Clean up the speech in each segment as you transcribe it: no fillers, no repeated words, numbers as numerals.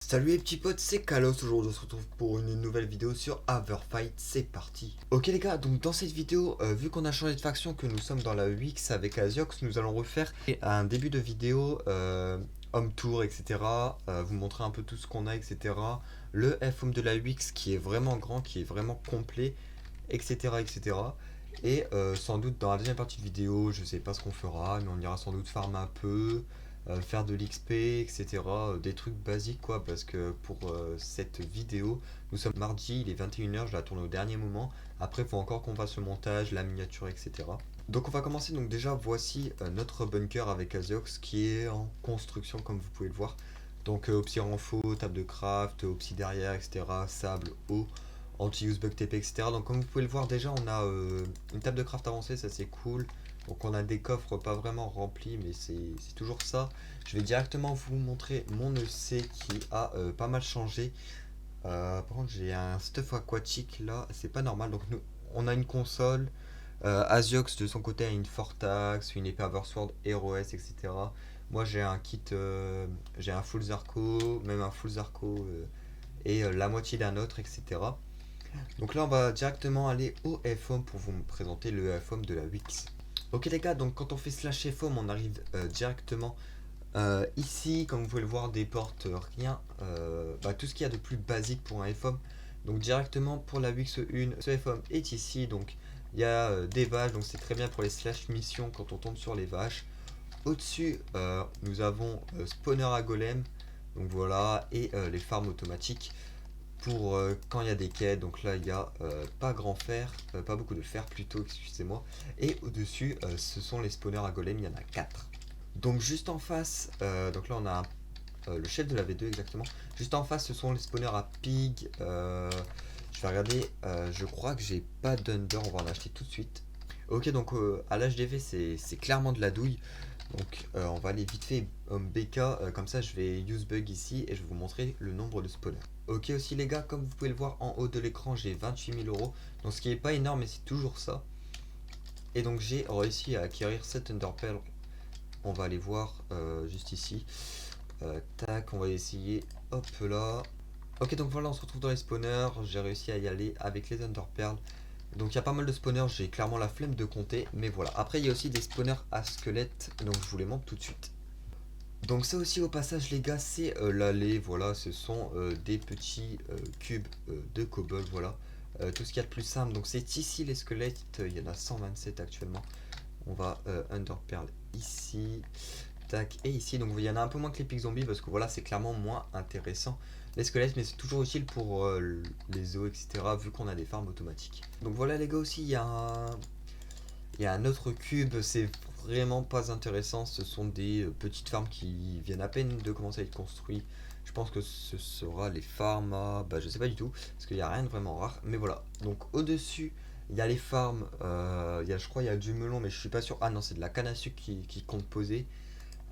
Salut les petits potes, c'est Kalos. Aujourd'hui on se retrouve pour une nouvelle vidéo sur Everfight, c'est parti. Ok les gars, donc dans cette vidéo, vu qu'on a changé de faction, que nous sommes dans la UX avec Aziox, nous allons refaire un début de vidéo home tour, etc. Vous montrer un peu tout ce qu'on a, etc. Le F-home de la UX qui est vraiment grand, qui est vraiment complet, etc. etc. Et sans doute dans la deuxième partie de vidéo, je sais pas ce qu'on fera, mais on ira sans doute farm un peu, faire de l'XP, etc. Des trucs basiques quoi, parce que pour cette vidéo, nous sommes mardi, il est 21h, je la tourne au dernier moment. Après, il faut encore qu'on fasse le montage, la miniature, etc. Donc on va commencer, donc déjà voici notre bunker avec Aziox qui est en construction comme vous pouvez le voir. Donc Opsi renfo, table de craft, Opsi derrière, etc. Sable, eau, anti-use bug TP, etc. Donc comme vous pouvez le voir déjà on a une table de craft avancée, ça c'est cool. Donc on a des coffres pas vraiment remplis mais c'est toujours ça. Je vais directement vous montrer mon EC qui a pas mal changé. Par contre j'ai un stuff aquatique là, c'est pas normal. Donc nous on a une console. Aziox de son côté a une Fortax, une épée Oversword, Hero S, etc. Moi j'ai un kit, j'ai un full Zarco, même un full Zarco et la moitié d'un autre, etc. Donc là on va directement aller au F-home pour vous présenter le F-home de la Wix. Ok les gars, donc quand on fait slash F-home on arrive directement ici, comme vous pouvez le voir, des portes, rien, tout ce qu'il y a de plus basique pour un F-home. Donc directement pour la Wix 1, ce F-home est ici, donc il y a des vaches, donc c'est très bien pour les slash missions quand on tombe sur les vaches. Au-dessus, nous avons spawner à golem, donc voilà, et les farms automatiques pour quand il y a des quais. Donc là il y a pas grand fer, pas beaucoup de fer plutôt, excusez-moi. Et au-dessus ce sont les spawners à golem, il y en a 4. Donc juste en face, donc là on a le chef de la V2 exactement. Juste en face ce sont les spawners à pig. Je vais regarder, je crois que j'ai pas d'under, on va en acheter tout de suite. Ok, donc à l'HDV c'est clairement de la douille. Donc on va aller vite fait BK, comme ça je vais use bug ici et je vais vous montrer le nombre de spawners. Ok aussi les gars, comme vous pouvez le voir en haut de l'écran j'ai 28 000 euros. Donc ce qui est pas énorme mais c'est toujours ça. Et donc j'ai réussi à acquérir 7 Underpearl. On va aller voir juste ici. Tac, on va essayer. Hop là. Ok, donc voilà, on se retrouve dans les spawners. J'ai réussi à y aller avec les Underpearl. Donc il y a pas mal de spawners, j'ai clairement la flemme de compter. Mais voilà. Après, il y a aussi des spawners à squelettes. Donc je vous les montre tout de suite. Donc ça aussi au passage les gars, c'est l'allée. Voilà, ce sont des petits cubes de cobble. Voilà. Tout ce qu'il y a de plus simple. Donc c'est ici les squelettes. Il y en a 127 actuellement. On va Underpearl ici. Tac, et ici, donc il y en a un peu moins que les pics zombies parce que voilà, c'est clairement moins intéressant les squelettes, mais c'est toujours utile pour les os, etc. vu qu'on a des farms automatiques. Donc voilà les gars aussi, il y a un autre cube, c'est vraiment pas intéressant, ce sont des petites farms qui viennent à peine de commencer à être construites. Je pense que ce sera les farms à... Bah je sais pas du tout, parce qu'il n'y a rien de vraiment rare, mais voilà. Donc au-dessus, il y a les farms, je crois il y a du melon, mais je suis pas sûr. Ah non, c'est de la canne à sucre qui compte poser.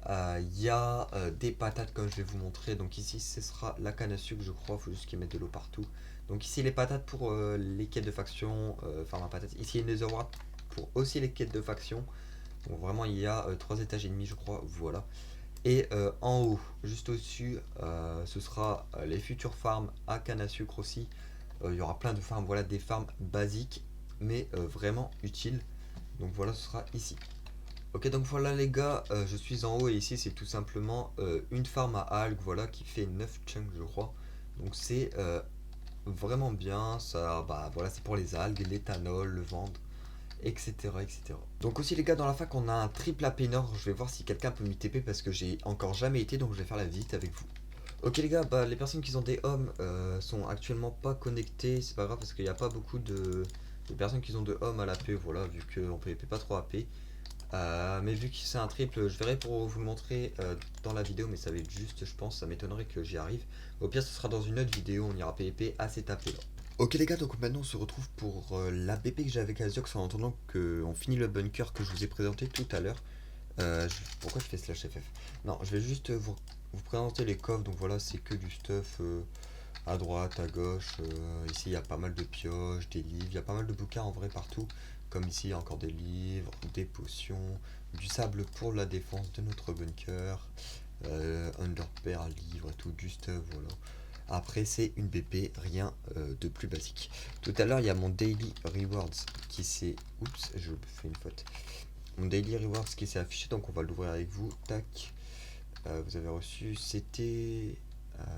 Il y a des patates comme je vais vous montrer. Donc ici ce sera la canne à sucre je crois. Faut juste qu'ils mettent de l'eau partout. Donc ici les patates pour les quêtes de faction. Enfin la patate. Ici les netherwart pour aussi les quêtes de faction. Donc vraiment il y a 3 étages et demi je crois. Voilà. Et en haut, juste au-dessus, ce sera les futures farms à canne à sucre aussi. Il y aura plein de farms. Voilà des farms basiques mais vraiment utiles. Donc voilà ce sera ici. Ok, donc voilà les gars, je suis en haut et ici c'est tout simplement une farm à algues, voilà, qui fait 9 chunks je crois. Donc c'est vraiment bien, ça, bah voilà, c'est pour les algues, l'éthanol, le vendre, etc., etc. Donc aussi les gars, dans la fac on a un triple AP Nord, je vais voir si quelqu'un peut m'y TP parce que j'ai encore jamais été, donc je vais faire la visite avec vous. Ok les gars, bah les personnes qui ont des hommes sont actuellement pas connectées, c'est pas grave parce qu'il n'y a pas beaucoup de personnes qui ont de hommes à l'AP, voilà, vu qu'on PVP pas trop AP. Mais vu que c'est un triple, je verrai pour vous le montrer dans la vidéo, mais ça va être juste, je pense, ça m'étonnerait que j'y arrive. Au pire, ce sera dans une autre vidéo, on ira PvP à cette AP là. Ok les gars, donc maintenant on se retrouve pour la BP que j'ai avec Aziox en attendant qu'on finit le bunker que je vous ai présenté tout à l'heure. Pourquoi je fais slash FF? Non, je vais juste vous présenter les coffres, donc voilà, c'est que du stuff à droite, à gauche. Ici, il y a pas mal de pioches, des livres, il y a pas mal de bouquins en vrai partout. Comme ici, il y a encore des livres, des potions, du sable pour la défense de notre bunker. underpair, livre et tout, juste voilà. Après c'est une BP, rien de plus basique. Tout à l'heure il y a mon daily rewards qui s'est... Oups, je fais une faute. Mon daily rewards qui s'est affiché, donc on va l'ouvrir avec vous. Tac. Vous avez reçu, c'était...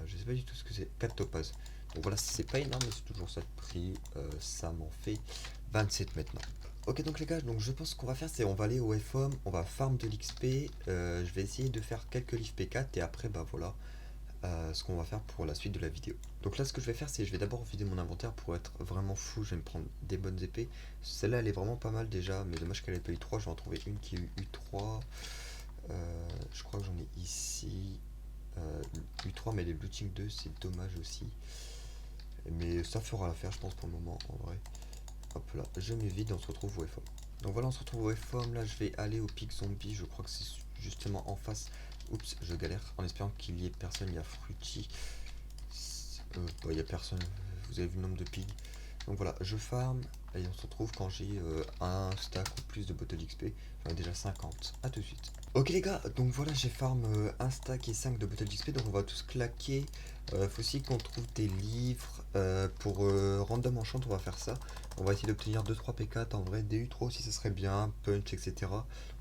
je sais pas du tout ce que c'est, 4 topazes. Donc voilà, c'est pas énorme, mais c'est toujours ça de prix. Ça m'en fait 27 maintenant. Ok donc les gars, donc je pense qu'on va faire c'est on va aller au FOM, on va farm de l'XP, je vais essayer de faire quelques livres P4 et après bah voilà ce qu'on va faire pour la suite de la vidéo. Donc là ce que je vais faire c'est je vais d'abord vider mon inventaire pour être vraiment fou, je vais me prendre des bonnes épées. Celle-là elle est vraiment pas mal déjà, mais dommage qu'elle ait pas eu 3, je vais en trouver une qui a eu 3. Je crois que j'en ai ici U3 mais les looting 2 c'est dommage aussi. Mais ça fera l'affaire je pense pour le moment en vrai. Hop là, je m'évite et on se retrouve au FOM. Donc voilà, on se retrouve au FOM. Là, je vais aller au pic zombie. Je crois que c'est justement en face. Oups, je galère. En espérant qu'il y ait personne. Il y a Fruity. Il y a personne. Vous avez vu le nombre de pigs. Donc voilà, je farm. Et on se retrouve quand j'ai un stack ou plus de bottles XP. J'en ai déjà 50. A tout de suite. Ok les gars, donc voilà, j'ai farm un stack et 5 de bottles XP. Donc on va tous claquer. Faut aussi qu'on trouve des livres. Pour random enchant, on va faire ça. On va essayer d'obtenir 2-3 P4 en vrai, DU3 aussi ça serait bien, punch etc.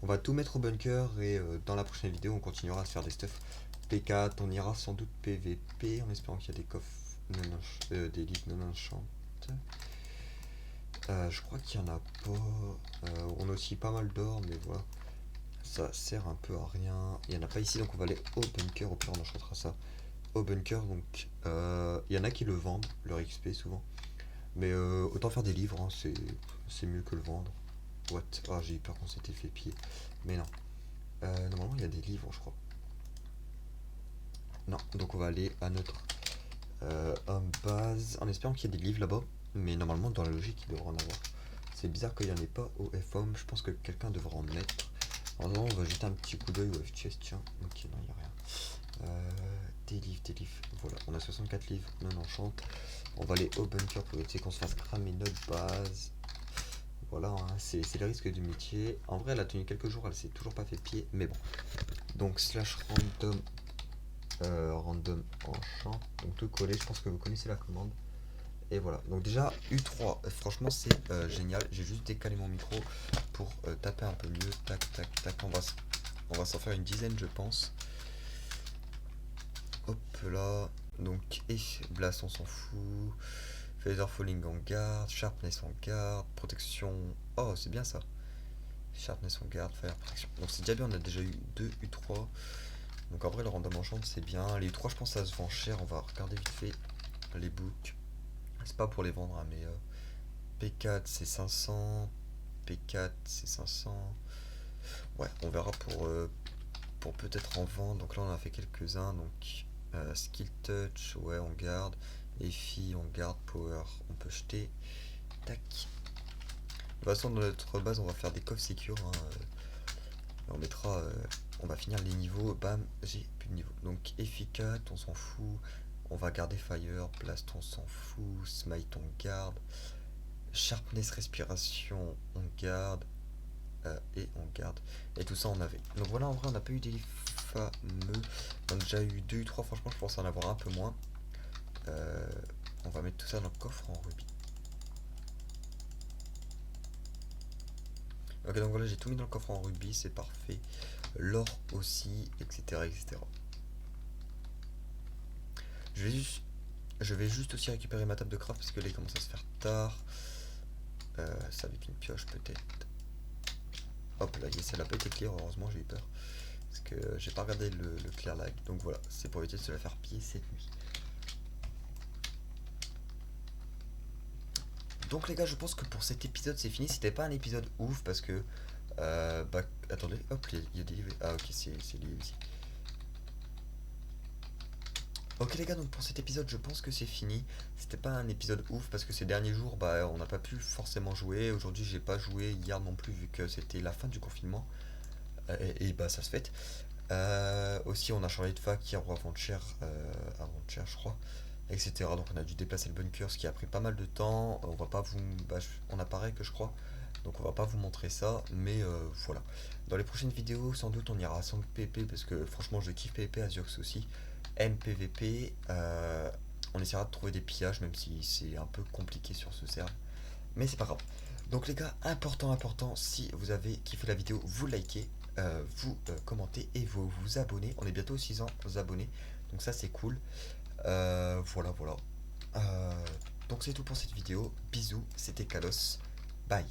On va tout mettre au bunker et dans la prochaine vidéo on continuera à se faire des stuff P4, on ira sans doute PVP en espérant qu'il y a des coffres des livres non enchantés. Je crois qu'il y en a pas. On a aussi pas mal d'or mais voilà. Ça sert un peu à rien. Il n'y en a pas ici donc on va aller au bunker, au pire on enchantera ça au bunker. Donc il y en a qui le vendent, leur XP souvent. Mais autant faire des livres, hein, c'est mieux que le vendre. What? Ah, j'ai eu peur qu'on s'était fait pied. Mais non. Normalement, il y a des livres, je crois. Non, donc on va aller à notre home base en espérant qu'il y ait des livres là-bas. Mais normalement, dans la logique, il devrait en avoir. C'est bizarre qu'il n'y en ait pas au FOM. Je pense que quelqu'un devrait en mettre. Alors, on va jeter un petit coup d'œil au F-Chest, tiens. Ok, non, il n'y a rien. Des livres, des livres. Voilà, on a 64 livres non enchante. On va aller au bunker pour éviter qu'on se fasse cramer notre base. Voilà, hein, c'est le risque du métier. En vrai, elle a tenu quelques jours, elle s'est toujours pas fait pied, mais bon. Donc, slash random, random enchant. Donc, tout collé, je pense que vous connaissez la commande. Et voilà, donc déjà, U3, franchement, c'est génial. J'ai juste décalé mon micro pour taper un peu mieux. Tac, tac, tac. On va s'en faire une dizaine, je pense. Hop là. Donc, et Blast, on s'en fout. Feather Falling en garde, Sharpness en garde, protection. Oh, c'est bien ça. Sharpness en garde, Fire protection. Donc c'est déjà bien, on a déjà eu 2 U3. Donc en vrai, le random enchant c'est bien. Les U3, je pense que ça se vend cher. On va regarder vite fait les books. C'est pas pour les vendre, hein, mais P4 c'est 500. P4 c'est 500. Ouais, on verra pour peut-être en vendre. Donc là, on a fait quelques-uns. Donc Skill Touch, ouais, on garde. Effi, on garde. Power, on peut jeter. Tac. De toute façon, dans notre base, on va faire des coffres secure. Hein, on mettra. On va finir les niveaux. Bam, j'ai plus de niveau. Donc, efficace, on s'en fout. On va garder Fire. Blast, on s'en fout. Smite, on garde. Sharpness, respiration, on garde. Et on garde. Et tout ça, on avait. Donc voilà, en vrai, on n'a pas eu des fameux. On a déjà eu 2 ou 3. Franchement, je pense en avoir un peu moins. On va mettre tout ça dans le coffre en rubis. Ok, donc voilà, j'ai tout mis dans le coffre en rubis, c'est parfait. L'or aussi, etc., etc. Je vais juste aussi récupérer ma table de craft parce que là il commence à se faire tard. Ça avec une pioche peut-être. Hop là, yes, elle a pas été clear, heureusement j'ai eu peur. Parce que j'ai pas regardé le clear lag. Donc voilà, c'est pour éviter de se la faire piller cette nuit. Donc les gars, je pense que pour cet épisode c'est fini. C'était pas un épisode ouf parce que... bah attendez, hop, il y a des livres. Ah ok, c'est lié aussi. Ok les gars, donc pour cet épisode je pense que c'est fini. C'était pas un épisode ouf parce que ces derniers jours bah on n'a pas pu forcément jouer. Aujourd'hui j'ai pas joué, hier non plus vu que c'était la fin du confinement. Et bah ça se fait. Aussi on a changé de fac hier ou avant-hier je crois, etc. Donc on a dû déplacer le bunker, ce qui a pris pas mal de temps. On va pas vous... Bah, on apparaît que je crois. Donc on va pas vous montrer ça, mais voilà. Dans les prochaines vidéos, sans doute on ira à 5 PvP, parce que franchement je kiffe PvP, Aziox aussi. MPVP, on essaiera de trouver des pillages, même si c'est un peu compliqué sur ce serveur. Mais c'est pas grave. Donc les gars, important, si vous avez kiffé la vidéo, vous likez, vous commentez et vous vous abonnez. On est bientôt aux 600 abonnés, donc ça c'est cool. Voilà. Donc c'est tout pour cette vidéo. Bisous, c'était Kalos. Bye.